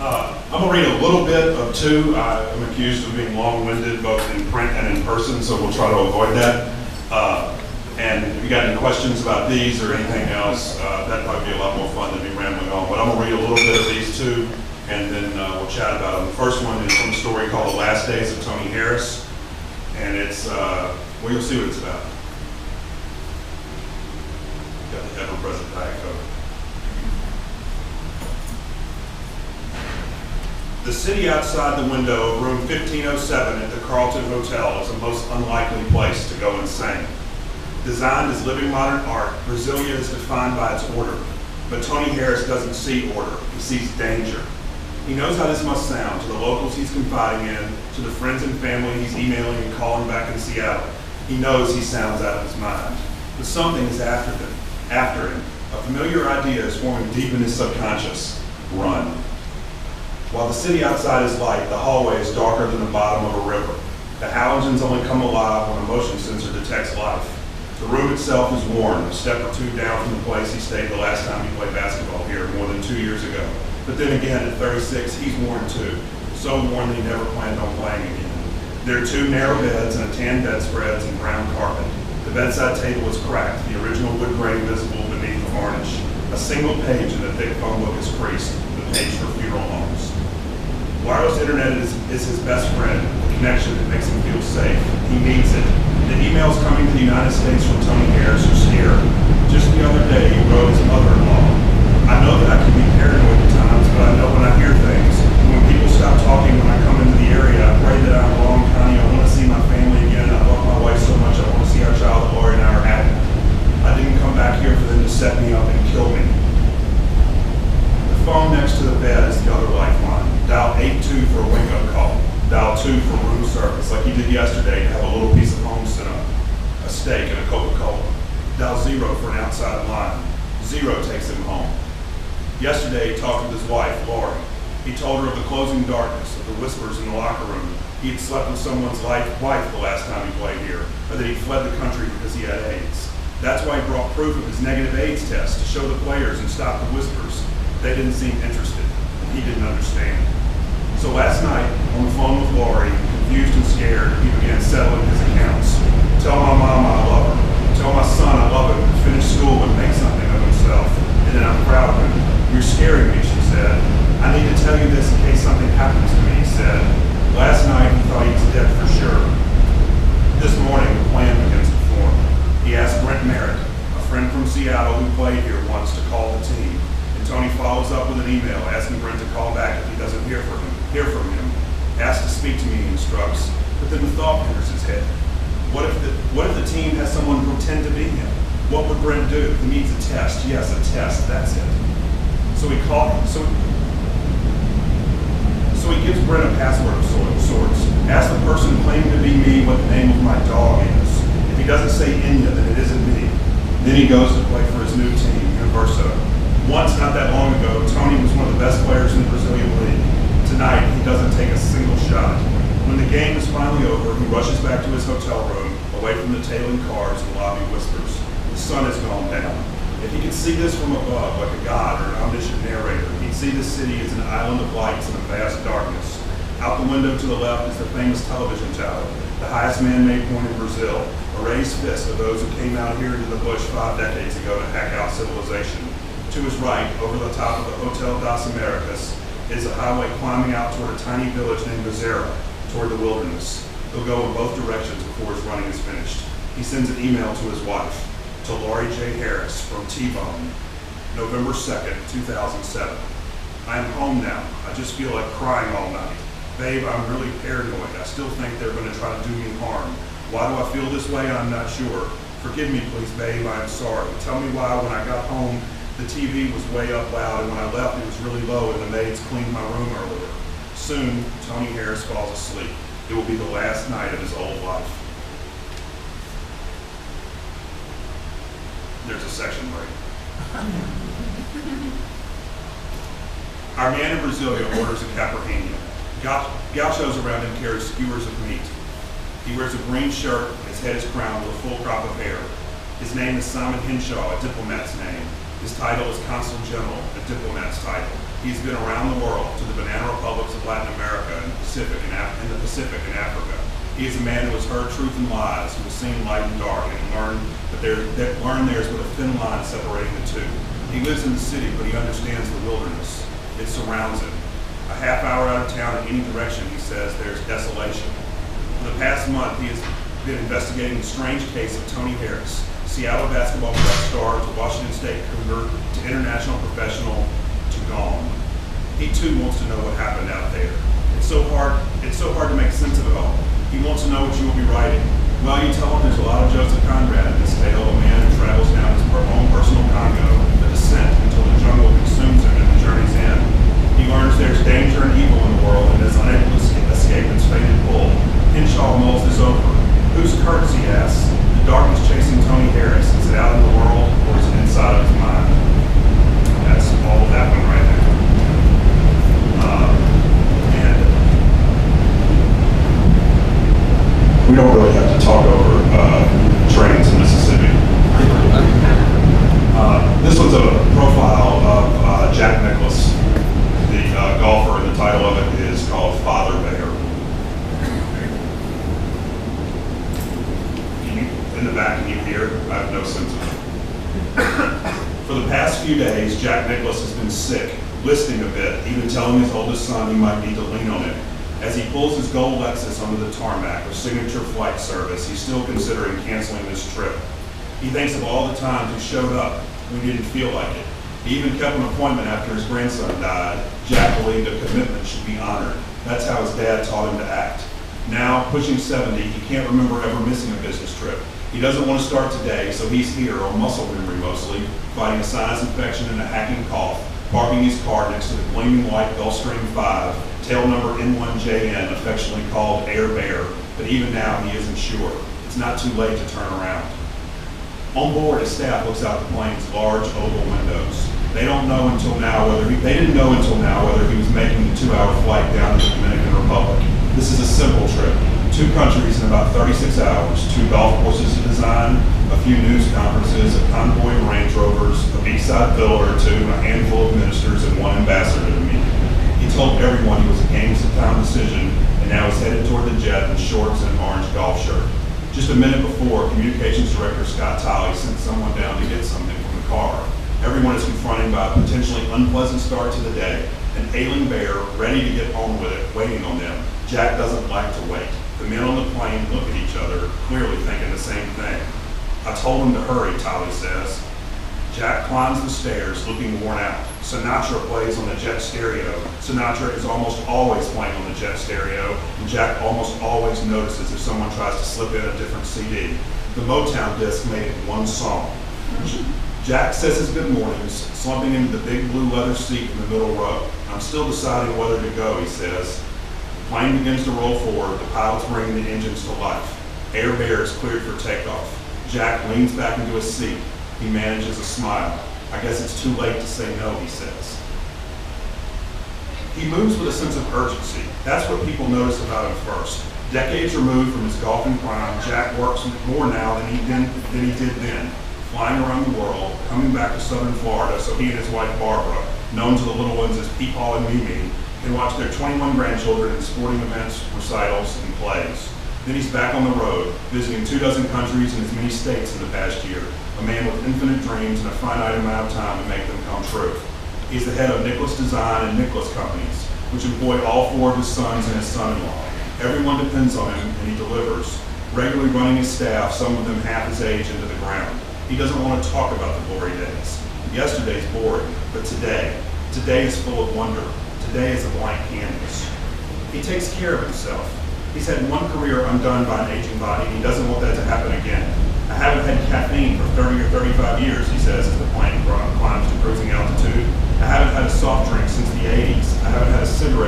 I'm going to read a little bit of two. I'm accused of being long-winded both in print and in person, so we'll try to avoid that. And if you got any questions about these or anything else, that'd probably be a lot more fun than me rambling on. But I'm going to read a little bit of these two, and then we'll chat about them. The first one is from a story called The Last Days of Tony Harris, and it's, well, you'll see what it's about. Got the ever-present Diet Coke. The city outside the window of room 1507 at the Carlton Hotel is a most unlikely place to go insane. Designed as living modern art, Brasilia is defined by its order. But Tony Harris doesn't see order, he sees danger. He knows how this must sound to the locals he's confiding in, to the friends and family he's emailing and calling back in Seattle. He knows he sounds out of his mind. But something is after him. A familiar idea is forming deep in his subconscious. Run. While the city outside is light, the hallway is darker than the bottom of a river. The halogens only come alive when a motion sensor detects life. The room itself is worn, a step or two down from the place he stayed the last time he played basketball here more than 2 years ago. But then again, at 36, he's worn too. So worn that he never planned on playing again. There are two narrow beds and a tan bedspread and brown carpet. The bedside table is cracked, the original wood grain visible beneath the varnish. A single page in the thick phone book is creased, the page for funeral homes. Wireless internet is his best friend, the connection that makes him feel safe. He needs it. The emails coming to the United States from Tony Harris are scary. Just the other day, he wrote his mother-in-law. I know that I can be paranoid at times, but I know when I hear things. When people stop talking when I come into the area, I pray that I'm wrong, Connie. I want to see my family again. I love my wife so much. I want to see our child that Lori and I are having. I didn't come back here for them to set me up and kill me. The phone next to the bed is the other lifeline. Dial 82 for a wake-up call. Dial 2 for room service, like he did yesterday to have a little piece of home sent up, a steak and a Coca-Cola. Dial 0 for an outside line. 0 takes him home. Yesterday, he talked with his wife, Lori. He told her of the closing darkness, of the whispers in the locker room. He had slept with someone's wife the last time he played here, or that he fled the country because he had AIDS. That's why he brought proof of his negative AIDS test to show the players and stop the whispers. They didn't seem interested, and he didn't understand. So last night, on the phone with Lori, confused and scared, he began settling his accounts. Tell my mama I love her. Tell my son I love him. Finish school and make something of himself. And then I'm proud of him. You're scaring me, she said. I need to tell you this in case something happens to me, he said. Last night, he thought he was dead for sure. This morning, the plan begins to form. He asked Brent Merritt, a friend from Seattle who played here once, to call the team. And Tony follows up with an email asking Brent to call back if he doesn't hear from him. Asked to speak to me, he instructs. But then the thought enters his head. What if the team has someone pretend to be him? What would Brent do? He needs a test. Yes, a test. That's it. So he gives Brent a password of sorts. Asks the person claiming to be me what the name of my dog is. If he doesn't say Enya, then it isn't me. Then he goes to play for his new team, Universo. Once, not that long ago, Tony was one of the best players in the Brazilian league. Tonight, he doesn't take a single shot. When the game is finally over, he rushes back to his hotel room, away from the tailing cars and lobby whispers. The sun has gone down. If he could see this from above, like a god or an omniscient narrator, he'd see the city as an island of lights in a vast darkness. Out the window to the left is the famous television tower, the highest man-made point in Brazil, a raised fist of those who came out here into the bush 5 decades ago to hack out civilization. To his right, over the top of the Hotel das Americas, is a highway climbing out toward a tiny village named Bezerra, toward the wilderness. He'll go in both directions before his running is finished. He sends an email to his wife, to Lori J. Harris from T-Bone, November 2nd, 2007. I am home now. I just feel like crying all night. Babe, I'm really paranoid. I still think they're going to try to do me harm. Why do I feel this way? I'm not sure. Forgive me, please, babe. I am sorry. Tell me why when I got home, the TV was way up loud, and when I left, it was really low, and the maids cleaned my room earlier. Soon, Tony Harris falls asleep. It will be the last night of his old life. There's a section break. Our man in Brasilia orders a caprihania. Gauchos around him carry skewers of meat. He wears a green shirt, and his head is crowned with a full crop of hair. His name is Simon Henshaw, a diplomat's name. His title is Consul General, a diplomat's title. He's been around the world, to the banana Pacific in Africa. He is a man who has heard truth and lies, who has seen light and dark, and learned there's but a thin line separating the two. He lives in the city, but he understands the wilderness. It surrounds him. A half hour out of town in any direction, he says, there's desolation. For the past month, he has been investigating the strange case of Tony Harris, Seattle basketball star to Washington State Cougar to international professional to gone. He too wants to know what happened out there. It's so hard to make sense of it all. He wants to know what you will be writing. Well, you tell him there's a lot of Joseph Conrad in this tale of a man who travels down his own personal Congo, a descent until the jungle consumes him at the journey's end. He learns there's danger and evil in the world and is unable to escape its fated pull. Henshaw mulls this over. Whose curse, he asks? The darkness chasing Tony Harris. Is it out in the world or is it inside of his mind? That's all of that one right there. We don't really have to talk over trains in Mississippi. This one's a profile of Jack Nicklaus, the golfer, and the title of it is called Father Bear. In the back, can you hear? I have no sense of it. For the past few days, Jack Nicklaus has been sick, listing a bit, even telling his oldest son he might need to lean on it. As he pulls his gold Lexus onto the tarmac with signature flight service, he's still considering canceling this trip. He thinks of all the times he showed up when he didn't feel like it. He even kept an appointment after his grandson died. Jack believed a commitment should be honored. That's how his dad taught him to act. Now, pushing 70, he can't remember ever missing a business trip. He doesn't want to start today, so he's here, on muscle memory mostly, fighting a sinus infection and a hacking cough, parking his car next to the gleaming white Gulfstream 5, tail number N1JN, affectionately called Air Bear, but even now he isn't sure. It's not too late to turn around. On board, his staff looks out the plane's large oval windows. They didn't know until now whether he was making the 2-hour flight down to the Dominican Republic. This is a simple trip. 2 countries in about 36 hours, 2 golf courses to design, a few news conferences, a convoy of Range Rovers, a beachside villa or 2, a handful of ministers, and 1 ambassador to meet. He told everyone he was a games-of-time decision, and now he's headed toward the jet in shorts and an orange golf shirt. Just a minute before, Communications Director Scott Talley sent someone down to get something from the car. Everyone is confronted by a potentially unpleasant start to the day. An ailing bear, ready to get on with it, waiting on them. Jack doesn't like to wait. The men on the plane look at each other, clearly thinking the same thing. I told him to hurry, Talley says. Jack climbs the stairs, looking worn out. Sinatra plays on the jet stereo. Sinatra is almost always playing on the jet stereo, and Jack almost always notices if someone tries to slip in a different CD. The Motown disc made it 1 song. Jack says his good mornings, slumping into the big blue leather seat in the middle row. I'm still deciding whether to go, he says. The plane begins to roll forward, the pilots bringing the engines to life. Air Bear is cleared for takeoff. Jack leans back into his seat. He manages a smile. I guess it's too late to say no, he says. He moves with a sense of urgency. That's what people notice about him first. Decades removed from his golfing prime, Jack works more now than he did then, flying around the world, coming back to southern Florida so he and his wife Barbara, known to the little ones as Peepaw and Mimi, can watch their 21 grandchildren in sporting events, recitals, and plays. Then he's back on the road, visiting 24 countries and as many states in the past year, a man with infinite dreams and a finite amount of time to make them come true. He's the head of Nicklaus Design and Nicklaus Companies, which employ all 4 of his sons and his son-in-law. Everyone depends on him, and he delivers, regularly running his staff, some of them half his age, into the ground. He doesn't want to talk about the glory days. Yesterday's boring, but today is full of wonder. Today is a blank canvas. He takes care of himself. He's had 1 career undone by an aging body, and he doesn't want that to happen again. I haven't had caffeine for 30 or 35 years, he says as the plane climbs to cruising altitude. I haven't had a soft drink since the 80s. I haven't had a cigarette